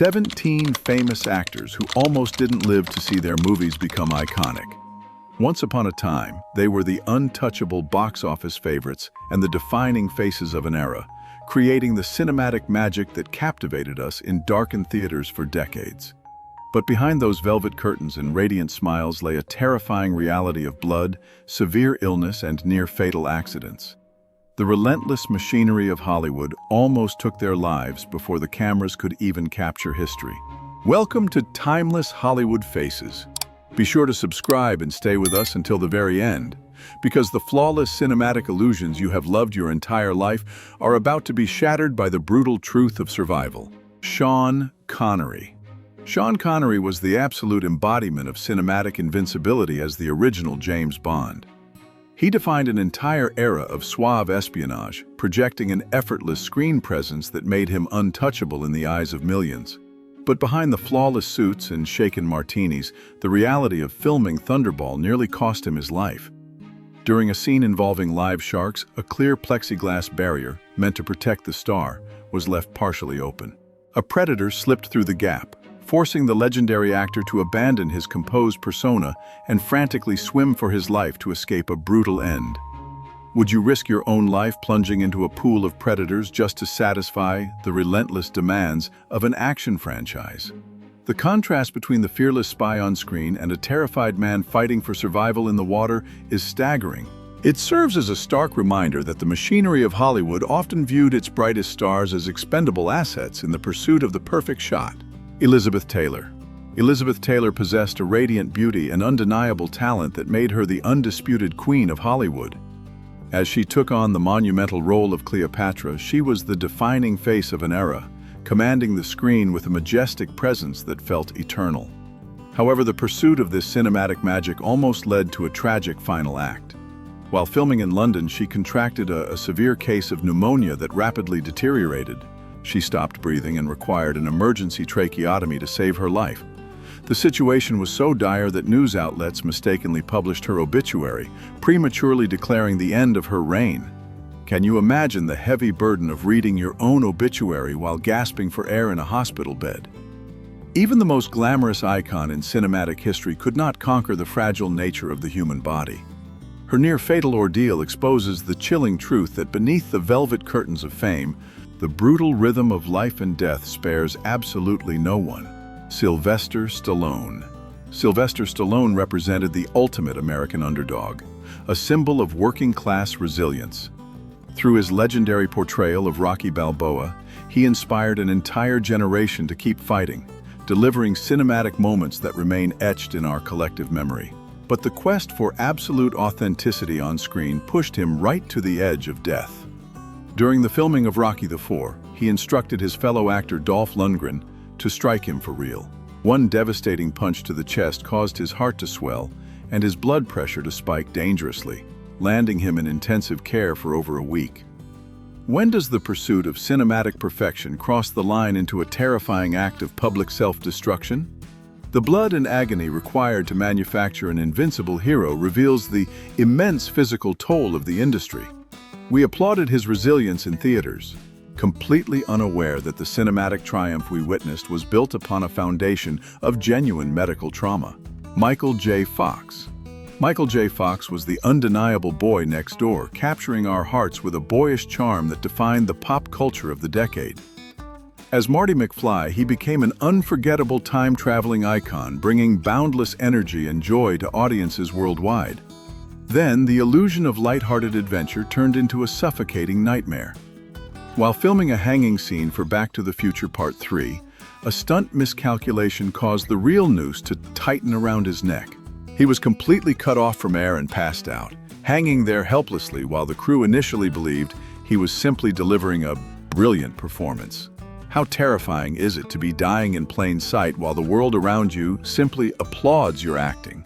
17 famous actors who almost didn't live to see their movies become iconic. Once upon a time, they were the untouchable box office favorites and the defining faces of an era, creating the cinematic magic that captivated us in darkened theaters for decades. But behind those velvet curtains and radiant smiles lay a terrifying reality of blood, severe illness, and near-fatal accidents. The relentless machinery of Hollywood almost took their lives before the cameras could even capture history. Welcome to Timeless Hollywood Faces. Be sure to subscribe and stay with us until the very end, because the flawless cinematic illusions you have loved your entire life are about to be shattered by the brutal truth of survival. Sean Connery. Sean Connery was the absolute embodiment of cinematic invincibility as the original James Bond. He defined an entire era of suave espionage, projecting an effortless screen presence that made him untouchable in the eyes of millions. But behind the flawless suits and shaken martinis, the reality of filming Thunderball nearly cost him his life. During a scene involving live sharks, a clear plexiglass barrier, meant to protect the star, was left partially open. A predator slipped through the gap, forcing the legendary actor to abandon his composed persona and frantically swim for his life to escape a brutal end. Would you risk your own life plunging into a pool of predators just to satisfy the relentless demands of an action franchise? The contrast between the fearless spy on screen and a terrified man fighting for survival in the water is staggering. It serves as a stark reminder that the machinery of Hollywood often viewed its brightest stars as expendable assets in the pursuit of the perfect shot. Elizabeth Taylor. Elizabeth Taylor possessed a radiant beauty and undeniable talent that made her the undisputed queen of Hollywood. As she took on the monumental role of Cleopatra, she was the defining face of an era, commanding the screen with a majestic presence that felt eternal. However, the pursuit of this cinematic magic almost led to a tragic final act. While filming in London, she contracted a severe case of pneumonia that rapidly deteriorated. She stopped breathing and required an emergency tracheotomy to save her life. The situation was so dire that news outlets mistakenly published her obituary, prematurely declaring the end of her reign. Can you imagine the heavy burden of reading your own obituary while gasping for air in a hospital bed? Even the most glamorous icon in cinematic history could not conquer the fragile nature of the human body. Her near-fatal ordeal exposes the chilling truth that beneath the velvet curtains of fame, the brutal rhythm of life and death spares absolutely no one. Sylvester Stallone. Sylvester Stallone represented the ultimate American underdog, a symbol of working-class resilience. Through his legendary portrayal of Rocky Balboa, he inspired an entire generation to keep fighting, delivering cinematic moments that remain etched in our collective memory. But the quest for absolute authenticity on screen pushed him right to the edge of death. During the filming of Rocky IV, he instructed his fellow actor Dolph Lundgren to strike him for real. One devastating punch to the chest caused his heart to swell and his blood pressure to spike dangerously, landing him in intensive care for over a week. When does the pursuit of cinematic perfection cross the line into a terrifying act of public self-destruction? The blood and agony required to manufacture an invincible hero reveals the immense physical toll of the industry. We applauded his resilience in theaters, completely unaware that the cinematic triumph we witnessed was built upon a foundation of genuine medical trauma. Michael J. Fox. Michael J. Fox was the undeniable boy next door, capturing our hearts with a boyish charm that defined the pop culture of the decade. As Marty McFly, he became an unforgettable time-traveling icon, bringing boundless energy and joy to audiences worldwide. Then, the illusion of lighthearted adventure turned into a suffocating nightmare. While filming a hanging scene for Back to the Future Part 3, a stunt miscalculation caused the real noose to tighten around his neck. He was completely cut off from air and passed out, hanging there helplessly while the crew initially believed he was simply delivering a brilliant performance. How terrifying is it to be dying in plain sight while the world around you simply applauds your acting?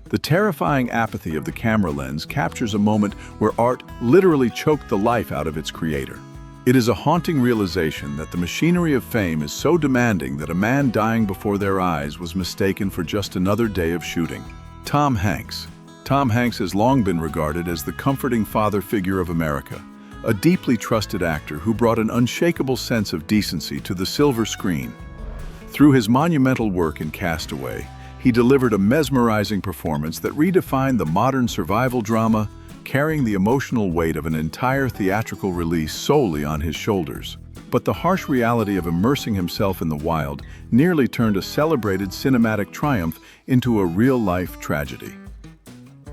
The terrifying apathy of the camera lens captures a moment where art literally choked the life out of its creator. It is a haunting realization that the machinery of fame is so demanding that a man dying before their eyes was mistaken for just another day of shooting. Tom Hanks. Tom Hanks has long been regarded as the comforting father figure of America, a deeply trusted actor who brought an unshakable sense of decency to the silver screen. Through his monumental work in Castaway, he delivered a mesmerizing performance that redefined the modern survival drama, carrying the emotional weight of an entire theatrical release solely on his shoulders. But the harsh reality of immersing himself in the wild nearly turned a celebrated cinematic triumph into a real-life tragedy.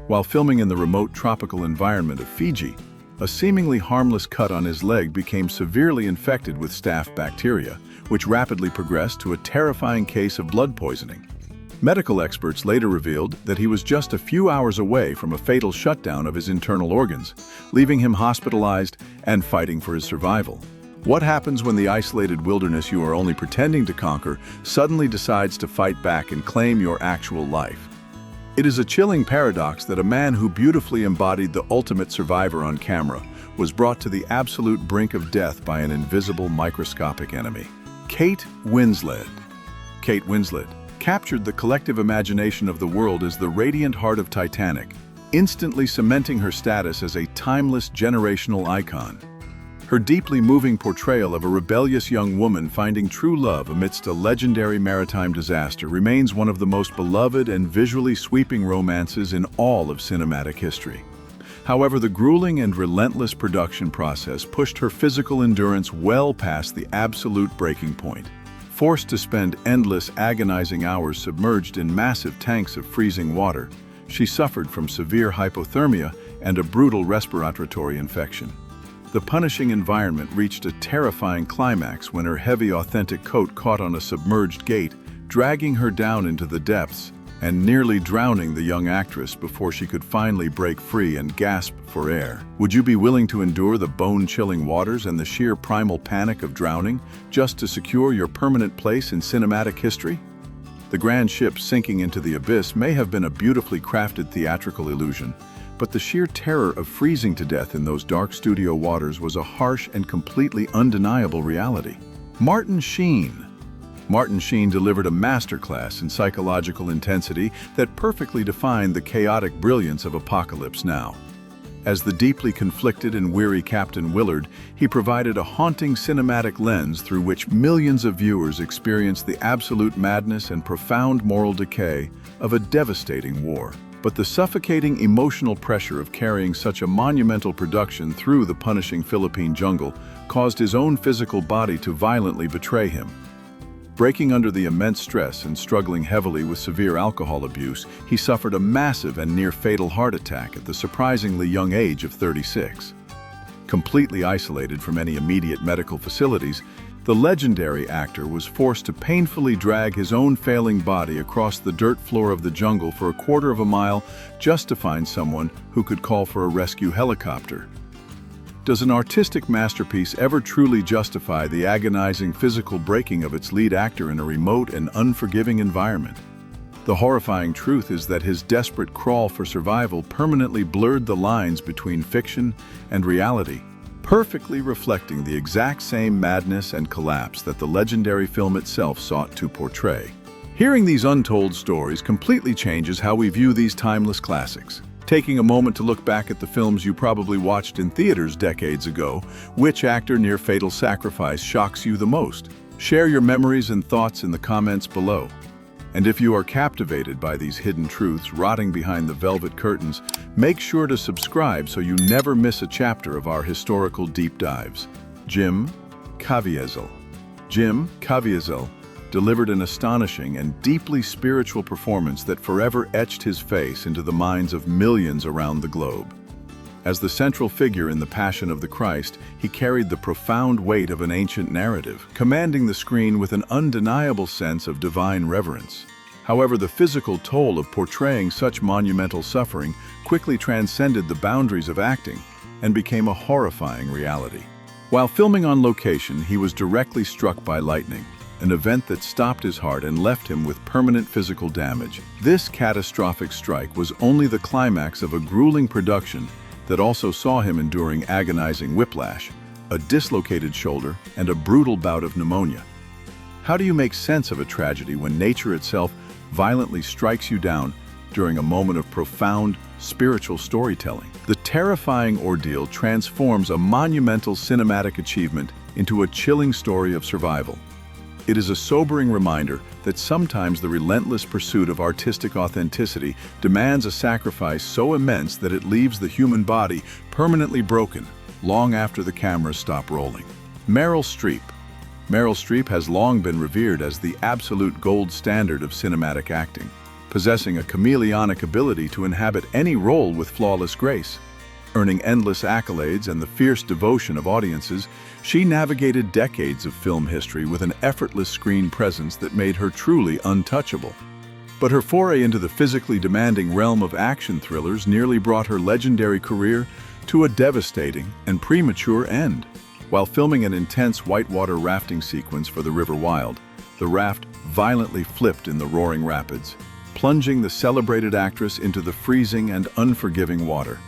While filming in the remote tropical environment of Fiji, a seemingly harmless cut on his leg became severely infected with staph bacteria, which rapidly progressed to a terrifying case of blood poisoning. Medical experts later revealed that he was just a few hours away from a fatal shutdown of his internal organs, leaving him hospitalized and fighting for his survival. What happens when the isolated wilderness you are only pretending to conquer suddenly decides to fight back and claim your actual life? It is a chilling paradox that a man who beautifully embodied the ultimate survivor on camera was brought to the absolute brink of death by an invisible, microscopic enemy. Kate Winslet. Kate Winslet captured the collective imagination of the world as the radiant heart of Titanic, instantly cementing her status as a timeless generational icon. Her deeply moving portrayal of a rebellious young woman finding true love amidst a legendary maritime disaster remains one of the most beloved and visually sweeping romances in all of cinematic history. However, the grueling and relentless production process pushed her physical endurance well past the absolute breaking point. Forced to spend endless, agonizing hours submerged in massive tanks of freezing water, she suffered from severe hypothermia and a brutal respiratory infection. The punishing environment reached a terrifying climax when her heavy, authentic coat caught on a submerged gate, dragging her down into the depths and nearly drowning the young actress before she could finally break free and gasp for air. Would you be willing to endure the bone-chilling waters and the sheer primal panic of drowning just to secure your permanent place in cinematic history? The grand ship sinking into the abyss may have been a beautifully crafted theatrical illusion, but the sheer terror of freezing to death in those dark studio waters was a harsh and completely undeniable reality. Martin Sheen. Martin Sheen delivered a masterclass in psychological intensity that perfectly defined the chaotic brilliance of Apocalypse Now. As the deeply conflicted and weary Captain Willard, he provided a haunting cinematic lens through which millions of viewers experienced the absolute madness and profound moral decay of a devastating war. But the suffocating emotional pressure of carrying such a monumental production through the punishing Philippine jungle caused his own physical body to violently betray him. Breaking under the immense stress and struggling heavily with severe alcohol abuse, he suffered a massive and near-fatal heart attack at the surprisingly young age of 36. Completely isolated from any immediate medical facilities, the legendary actor was forced to painfully drag his own failing body across the dirt floor of the jungle for a quarter of a mile just to find someone who could call for a rescue helicopter. Does an artistic masterpiece ever truly justify the agonizing physical breaking of its lead actor in a remote and unforgiving environment? The horrifying truth is that his desperate crawl for survival permanently blurred the lines between fiction and reality, perfectly reflecting the exact same madness and collapse that the legendary film itself sought to portray. Hearing these untold stories completely changes how we view these timeless classics. Taking a moment to look back at the films you probably watched in theaters decades ago, which actor near fatal sacrifice shocks you the most? Share your memories and thoughts in the comments below. And if you are captivated by these hidden truths rotting behind the velvet curtains, make sure to subscribe so you never miss a chapter of our historical deep dives. Jim Caviezel. Jim Caviezel delivered an astonishing and deeply spiritual performance that forever etched his face into the minds of millions around the globe. As the central figure in the Passion of the Christ, he carried the profound weight of an ancient narrative, commanding the screen with an undeniable sense of divine reverence. However, the physical toll of portraying such monumental suffering quickly transcended the boundaries of acting and became a horrifying reality. While filming on location, he was directly struck by lightning, an event that stopped his heart and left him with permanent physical damage. This catastrophic strike was only the climax of a grueling production that also saw him enduring agonizing whiplash, a dislocated shoulder, and a brutal bout of pneumonia. How do you make sense of a tragedy when nature itself violently strikes you down during a moment of profound spiritual storytelling? The terrifying ordeal transforms a monumental cinematic achievement into a chilling story of survival. It is a sobering reminder that sometimes the relentless pursuit of artistic authenticity demands a sacrifice so immense that it leaves the human body permanently broken long after the cameras stop rolling. Meryl Streep. Meryl Streep has long been revered as the absolute gold standard of cinematic acting, possessing a chameleonic ability to inhabit any role with flawless grace. Earning endless accolades and the fierce devotion of audiences, she navigated decades of film history with an effortless screen presence that made her truly untouchable. But her foray into the physically demanding realm of action thrillers nearly brought her legendary career to a devastating and premature end. While filming an intense whitewater rafting sequence for the River Wild, the raft violently flipped in the roaring rapids, plunging the celebrated actress into the freezing and unforgiving water.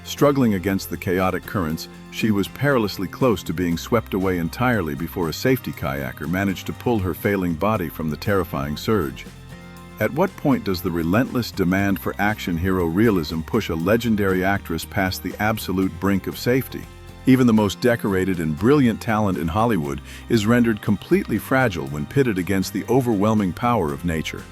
Struggling against the chaotic currents, she was perilously close to being swept away entirely before a safety kayaker managed to pull her failing body from the terrifying surge. At what point does the relentless demand for action hero realism push a legendary actress past the absolute brink of safety? Even the most decorated and brilliant talent in Hollywood is rendered completely fragile when pitted against the overwhelming power of nature.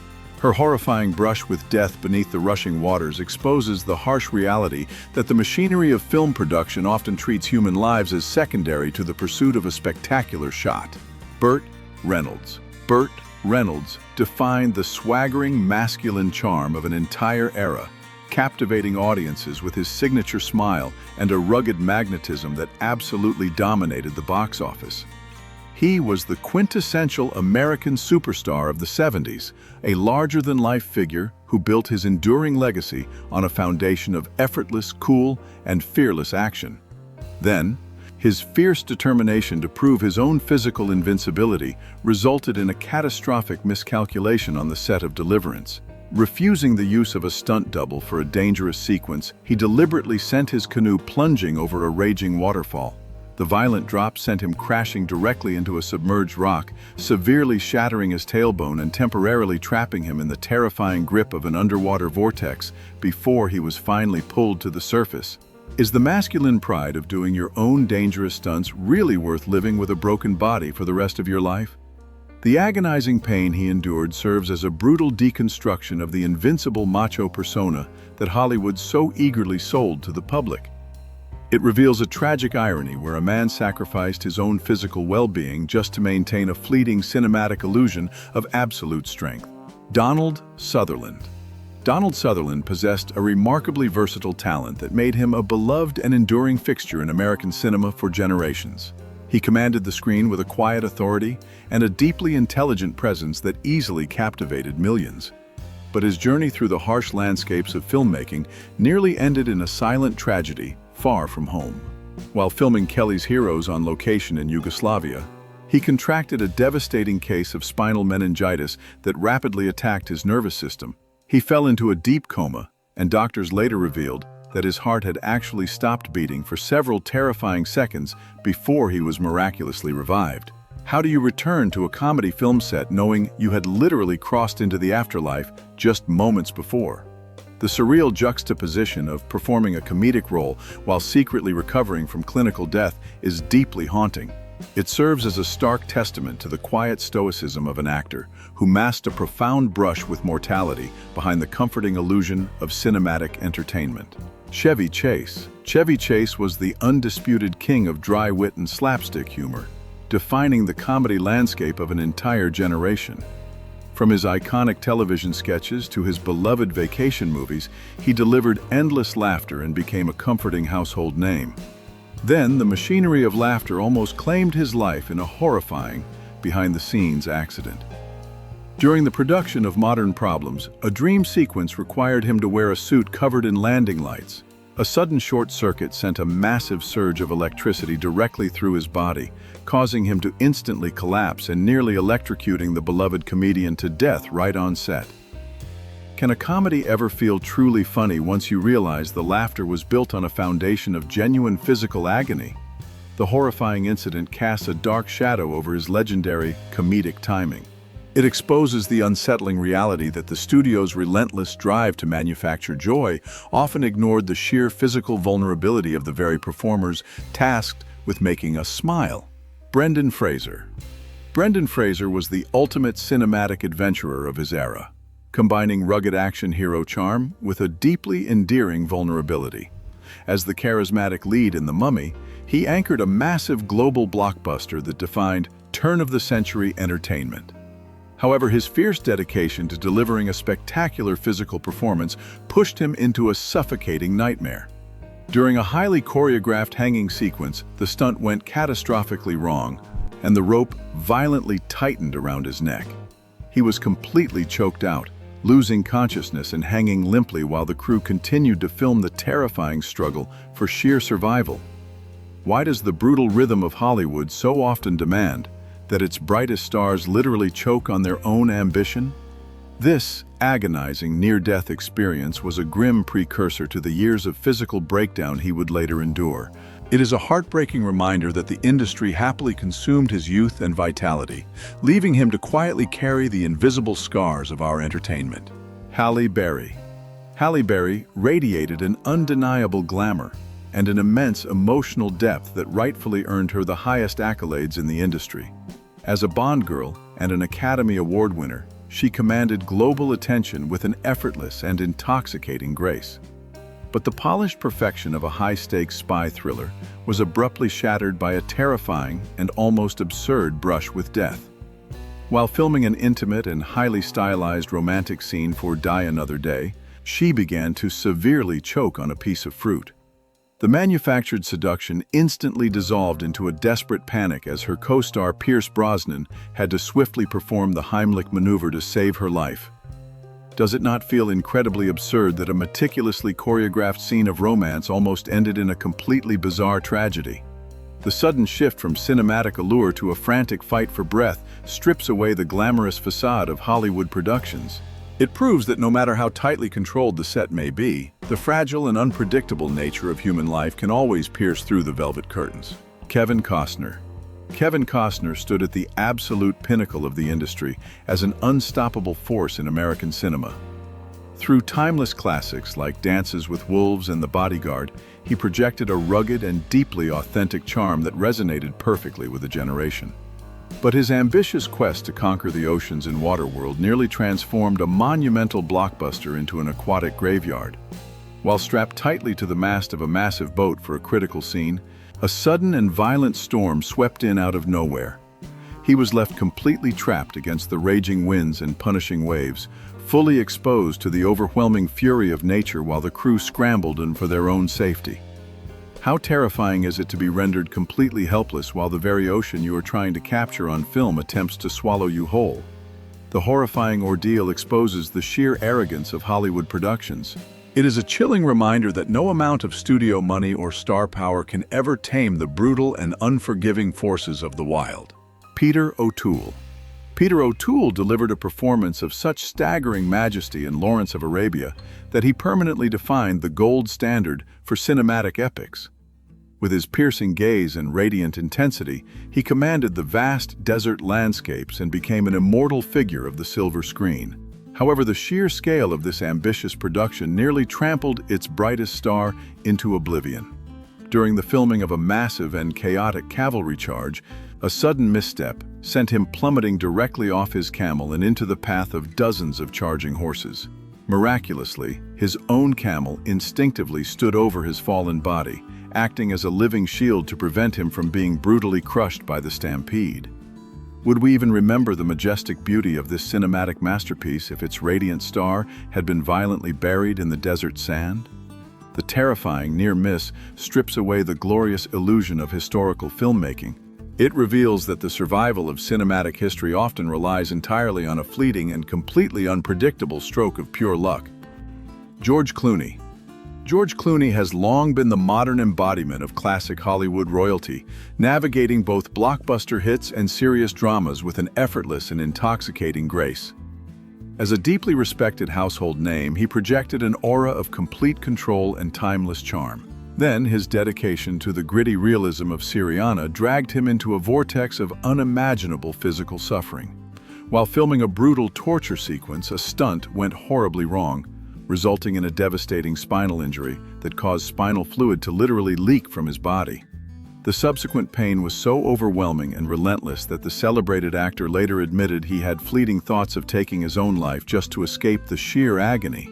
Her horrifying brush with death beneath the rushing waters exposes the harsh reality that the machinery of film production often treats human lives as secondary to the pursuit of a spectacular shot. Burt Reynolds. Burt Reynolds defined the swaggering masculine charm of an entire era, captivating audiences with his signature smile and a rugged magnetism that absolutely dominated the box office. He was the quintessential American superstar of the 70s, a larger-than-life figure who built his enduring legacy on a foundation of effortless, cool, and fearless action. Then, his fierce determination to prove his own physical invincibility resulted in a catastrophic miscalculation on the set of Deliverance. Refusing the use of a stunt double for a dangerous sequence, he deliberately sent his canoe plunging over a raging waterfall. The violent drop sent him crashing directly into a submerged rock, severely shattering his tailbone and temporarily trapping him in the terrifying grip of an underwater vortex before he was finally pulled to the surface. Is the masculine pride of doing your own dangerous stunts really worth living with a broken body for the rest of your life? The agonizing pain he endured serves as a brutal deconstruction of the invincible macho persona that Hollywood so eagerly sold to the public. It reveals a tragic irony where a man sacrificed his own physical well-being just to maintain a fleeting cinematic illusion of absolute strength. Donald Sutherland. Donald Sutherland possessed a remarkably versatile talent that made him a beloved and enduring fixture in American cinema for generations. He commanded the screen with a quiet authority and a deeply intelligent presence that easily captivated millions. But his journey through the harsh landscapes of filmmaking nearly ended in a silent tragedy far from home. While filming Kelly's Heroes on location in Yugoslavia, he contracted a devastating case of spinal meningitis that rapidly attacked his nervous system. He fell into a deep coma, and doctors later revealed that his heart had actually stopped beating for several terrifying seconds before he was miraculously revived. How do you return to a comedy film set knowing you had literally crossed into the afterlife just moments before? The surreal juxtaposition of performing a comedic role while secretly recovering from clinical death is deeply haunting. It serves as a stark testament to the quiet stoicism of an actor who masked a profound brush with mortality behind the comforting illusion of cinematic entertainment. Chevy Chase. Chevy Chase was the undisputed king of dry wit and slapstick humor, defining the comedy landscape of an entire generation. From his iconic television sketches to his beloved vacation movies, he delivered endless laughter and became a comforting household name. Then, the machinery of laughter almost claimed his life in a horrifying, behind-the-scenes accident. During the production of Modern Problems, a dream sequence required him to wear a suit covered in landing lights. A sudden short circuit sent a massive surge of electricity directly through his body, causing him to instantly collapse and nearly electrocuting the beloved comedian to death right on set. Can a comedy ever feel truly funny once you realize the laughter was built on a foundation of genuine physical agony? The horrifying incident casts a dark shadow over his legendary comedic timing. It exposes the unsettling reality that the studio's relentless drive to manufacture joy often ignored the sheer physical vulnerability of the very performers tasked with making us smile. Brendan Fraser. Brendan Fraser was the ultimate cinematic adventurer of his era, combining rugged action hero charm with a deeply endearing vulnerability. As the charismatic lead in The Mummy, he anchored a massive global blockbuster that defined turn-of-the-century entertainment. However, his fierce dedication to delivering a spectacular physical performance pushed him into a suffocating nightmare. During a highly choreographed hanging sequence, the stunt went catastrophically wrong, and the rope violently tightened around his neck. He was completely choked out, losing consciousness and hanging limply while the crew continued to film the terrifying struggle for sheer survival. Why does the brutal rhythm of Hollywood so often demand that its brightest stars literally choke on their own ambition? This agonizing near-death experience was a grim precursor to the years of physical breakdown he would later endure. It is a heartbreaking reminder that the industry happily consumed his youth and vitality, leaving him to quietly carry the invisible scars of our entertainment. Halle Berry. Halle Berry radiated an undeniable glamour and an immense emotional depth that rightfully earned her the highest accolades in the industry. As a Bond girl and an Academy Award winner, she commanded global attention with an effortless and intoxicating grace. But the polished perfection of a high-stakes spy thriller was abruptly shattered by a terrifying and almost absurd brush with death. While filming an intimate and highly stylized romantic scene for Die Another Day, she began to severely choke on a piece of fruit. The manufactured seduction instantly dissolved into a desperate panic as her co-star Pierce Brosnan had to swiftly perform the Heimlich maneuver to save her life. Does it not feel incredibly absurd that a meticulously choreographed scene of romance almost ended in a completely bizarre tragedy? The sudden shift from cinematic allure to a frantic fight for breath strips away the glamorous facade of Hollywood productions. It proves that no matter how tightly controlled the set may be, the fragile and unpredictable nature of human life can always pierce through the velvet curtains. Kevin Costner. Kevin Costner stood at the absolute pinnacle of the industry as an unstoppable force in American cinema. Through timeless classics like Dances with Wolves and The Bodyguard, he projected a rugged and deeply authentic charm that resonated perfectly with a generation. But his ambitious quest to conquer the oceans in Waterworld nearly transformed a monumental blockbuster into an aquatic graveyard. While strapped tightly to the mast of a massive boat for a critical scene, a sudden and violent storm swept in out of nowhere. He was left completely trapped against the raging winds and punishing waves, fully exposed to the overwhelming fury of nature while the crew scrambled for their own safety. How terrifying is it to be rendered completely helpless while the very ocean you are trying to capture on film attempts to swallow you whole? The horrifying ordeal exposes the sheer arrogance of Hollywood productions. It is a chilling reminder that no amount of studio money or star power can ever tame the brutal and unforgiving forces of the wild. Peter O'Toole. Peter O'Toole delivered a performance of such staggering majesty in Lawrence of Arabia that he permanently defined the gold standard for cinematic epics. With his piercing gaze and radiant intensity, he commanded the vast desert landscapes and became an immortal figure of the silver screen. However, the sheer scale of this ambitious production nearly trampled its brightest star into oblivion. During the filming of a massive and chaotic cavalry charge, a sudden misstep sent him plummeting directly off his camel and into the path of dozens of charging horses. Miraculously, his own camel instinctively stood over his fallen body, acting as a living shield to prevent him from being brutally crushed by the stampede. Would we even remember the majestic beauty of this cinematic masterpiece if its radiant star had been violently buried in the desert sand? The terrifying near miss strips away the glorious illusion of historical filmmaking. It reveals that the survival of cinematic history often relies entirely on a fleeting and completely unpredictable stroke of pure luck. George Clooney. George Clooney has long been the modern embodiment of classic Hollywood royalty, navigating both blockbuster hits and serious dramas with an effortless and intoxicating grace. As a deeply respected household name, he projected an aura of complete control and timeless charm. Then, his dedication to the gritty realism of Syriana dragged him into a vortex of unimaginable physical suffering. While filming a brutal torture sequence, a stunt went horribly wrong, resulting in a devastating spinal injury that caused spinal fluid to literally leak from his body. The subsequent pain was so overwhelming and relentless that the celebrated actor later admitted he had fleeting thoughts of taking his own life just to escape the sheer agony.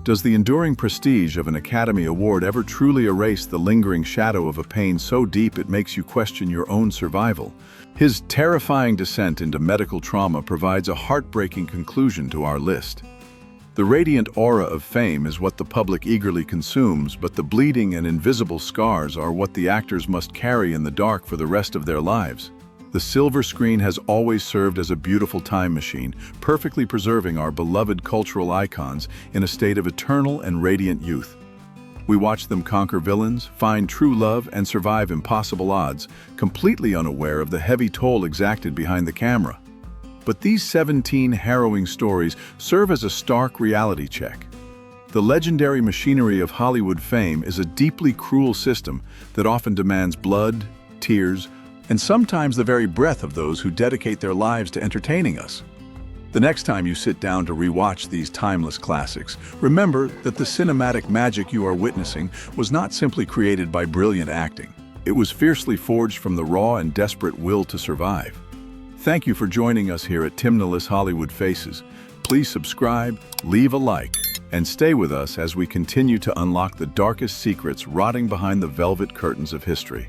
Does the enduring prestige of an Academy Award ever truly erase the lingering shadow of a pain so deep it makes you question your own survival? His terrifying descent into medical trauma provides a heartbreaking conclusion to our list. The radiant aura of fame is what the public eagerly consumes, but the bleeding and invisible scars are what the actors must carry in the dark for the rest of their lives. The silver screen has always served as a beautiful time machine, perfectly preserving our beloved cultural icons in a state of eternal and radiant youth. We watch them conquer villains, find true love, and survive impossible odds, completely unaware of the heavy toll exacted behind the camera. But these 17 harrowing stories serve as a stark reality check. The legendary machinery of Hollywood fame is a deeply cruel system that often demands blood, tears, and sometimes the very breath of those who dedicate their lives to entertaining us. The next time you sit down to rewatch these timeless classics, remember that the cinematic magic you are witnessing was not simply created by brilliant acting. It was fiercely forged from the raw and desperate will to survive. Thank you for joining us here at Timnaless Hollywood Faces. Please subscribe, leave a like, and stay with us as we continue to unlock the darkest secrets rotting behind the velvet curtains of history.